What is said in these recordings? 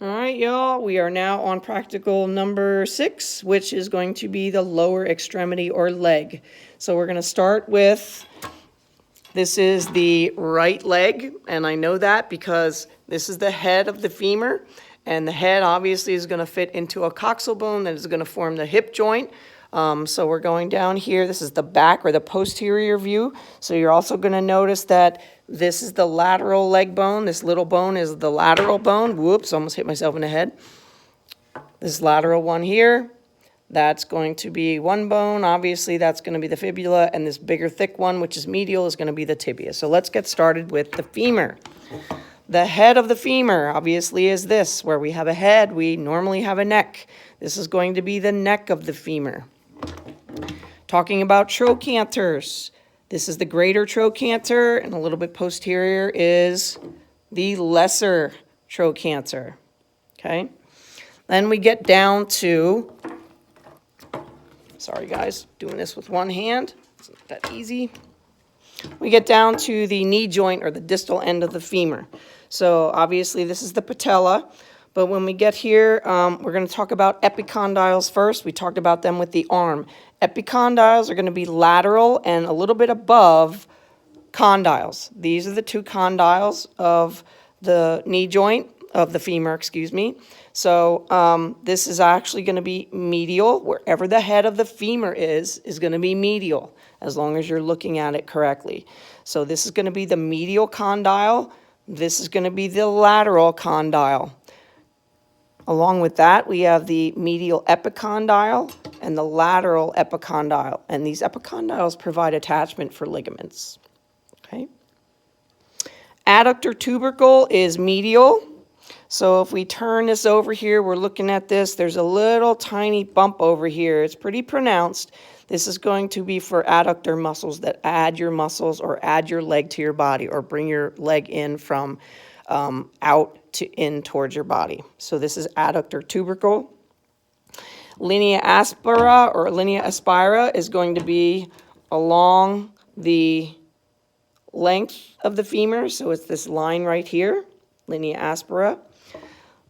All right, y'all, we are now on practical number 6, which is going to be the lower extremity or leg. So we're going to start with, this is the right leg, and I know that because this is the head of the femur, and the head obviously is going to fit into a coxal bone that is going to form the hip joint. So we're going down here. This is the back or the posterior view. So you're also going to notice that this is the lateral leg bone. This little bone is the lateral bone. Whoops, almost hit myself in the head. This lateral one here, that's going to be one bone. Obviously, that's going to be the fibula, and this bigger, thick one, which is medial, is going to be the tibia. So let's get started with the femur. The head of the femur, obviously, is this. Where we have a head, we normally have a neck. This is going to be the neck of the femur. Talking about trochanters, this is the greater trochanter, and a little bit posterior is the lesser trochanter, okay? Then we get down to, sorry guys, doing this with one hand, it's not that easy. We get down to the knee joint or the distal end of the femur. So obviously this is the patella, but when we get here, we're going to talk about epicondyles first. We talked about them with the arm. Epicondyles are going to be lateral and a little bit above condyles. These are the two condyles of the knee joint, of the femur, excuse me. So this is actually going to be medial. Wherever the head of the femur is going to be medial, as long as you're looking at it correctly. So this is going to be the medial condyle. This is going to be the lateral condyle. Along with that, we have the medial epicondyle and the lateral epicondyle. And these epicondyles provide attachment for ligaments. Okay. Adductor tubercle is medial. So if we turn this over here, we're looking at this. There's a little tiny bump over here. It's pretty pronounced. This is going to be for adductor muscles that add your muscles or add your leg to your body or bring your leg in from out to in towards your body. So this is adductor tubercle. Linea aspera or linea aspira is going to be along the length of the femur. So it's this line right here, linea aspera.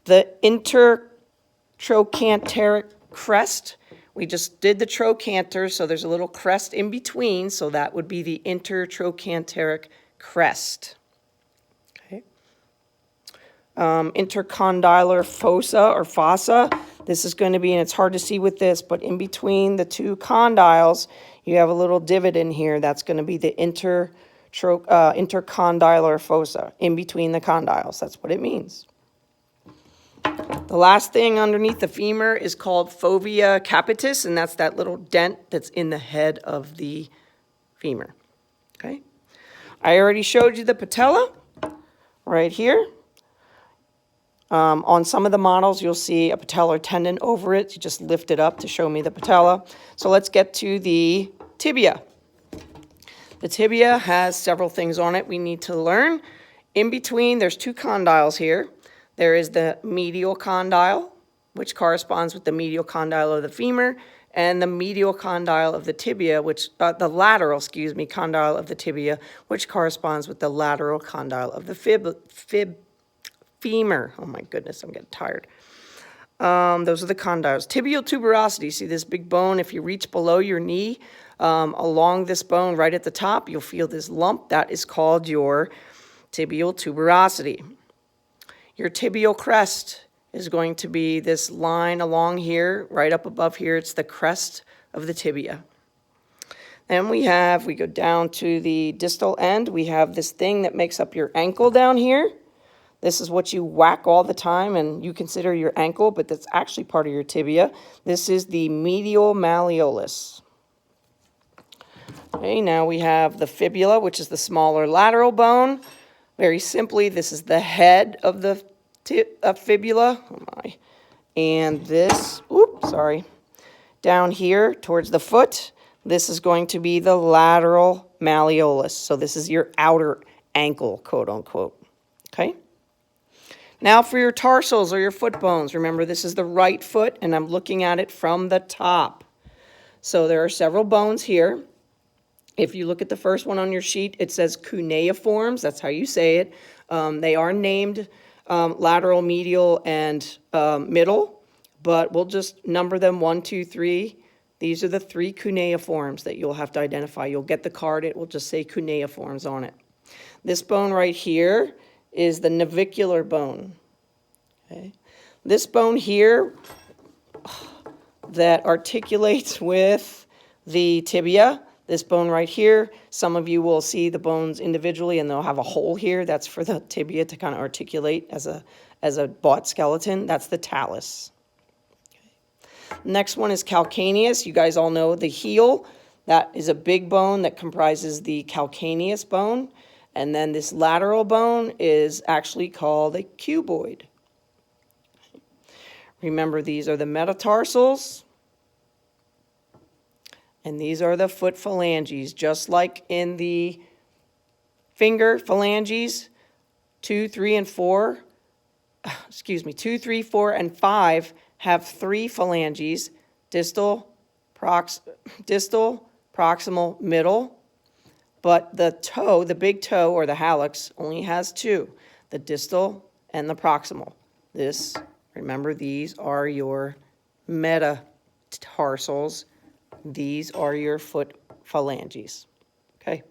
The intertrochanteric crest, we just did the trochanter, so there's a little crest in between, so that would be the intertrochanteric crest. Okay. Intercondylar fossa or fossa, this is going to be, and it's hard to see with this, but in between the two condyles, you have a little divot in here. That's going to be the intercondylar fossa, in between the condyles. That's what it means. The last thing underneath the femur is called fovea capitis, and that's that little dent that's in the head of the femur. Okay. I already showed you the patella right here. On some of the models, you'll see a patellar tendon over it. You just lift it up to show me the patella. So let's get to the tibia. The tibia has several things on it we need to learn. In between, there's two condyles here. There is the medial condyle, which corresponds with the medial condyle of the femur, and the medial condyle of the tibia, which, the lateral, condyle of the tibia, which corresponds with the lateral condyle of the femur. Oh my goodness, I'm getting tired. Those are the condyles. Tibial tuberosity, see this big bone? If you reach below your knee, along this bone right at the top, you'll feel this lump. That is called your tibial tuberosity. Your tibial crest is going to be this line along here, right up above here. It's the crest of the tibia. Then we go down to the distal end. We have this thing that makes up your ankle down here. This is what you whack all the time and you consider your ankle, but that's actually part of your tibia. This is the medial malleolus. Okay, now we have the fibula, which is the smaller lateral bone. Very simply, this is the head of the fibula. Oh my. And this, down here towards the foot, this is going to be the lateral malleolus. So this is your outer ankle, quote unquote. Okay. Now for your tarsals or your foot bones, remember this is the right foot and I'm looking at it from the top. So there are several bones here. If you look at the first one on your sheet, it says cuneiforms. That's how you say it. They are named lateral, medial, and middle, but we'll just number them 1, 2, 3. These are the 3 cuneiforms that you'll have to identify. You'll get the card, it will just say cuneiforms on it. This bone right here is the navicular bone. Okay. This bone here that articulates with the tibia, this bone right here, some of you will see the bones individually and they'll have a hole here. That's for the tibia to kind of articulate as a bot skeleton. That's the talus. Okay. Next one is calcaneus. You guys all know the heel. That is a big bone that comprises the calcaneus bone. And then this lateral bone is actually called a cuboid. Remember, these are the metatarsals. And these are the foot phalanges, just like in the finger phalanges, 2, 3, and 4. 2, 3, 4, and 5 have 3 phalanges, distal, proximal, middle. But the toe, the big toe or the hallux, only has 2, the distal and the proximal. Remember, these are your metatarsals. These are your foot phalanges. Okay.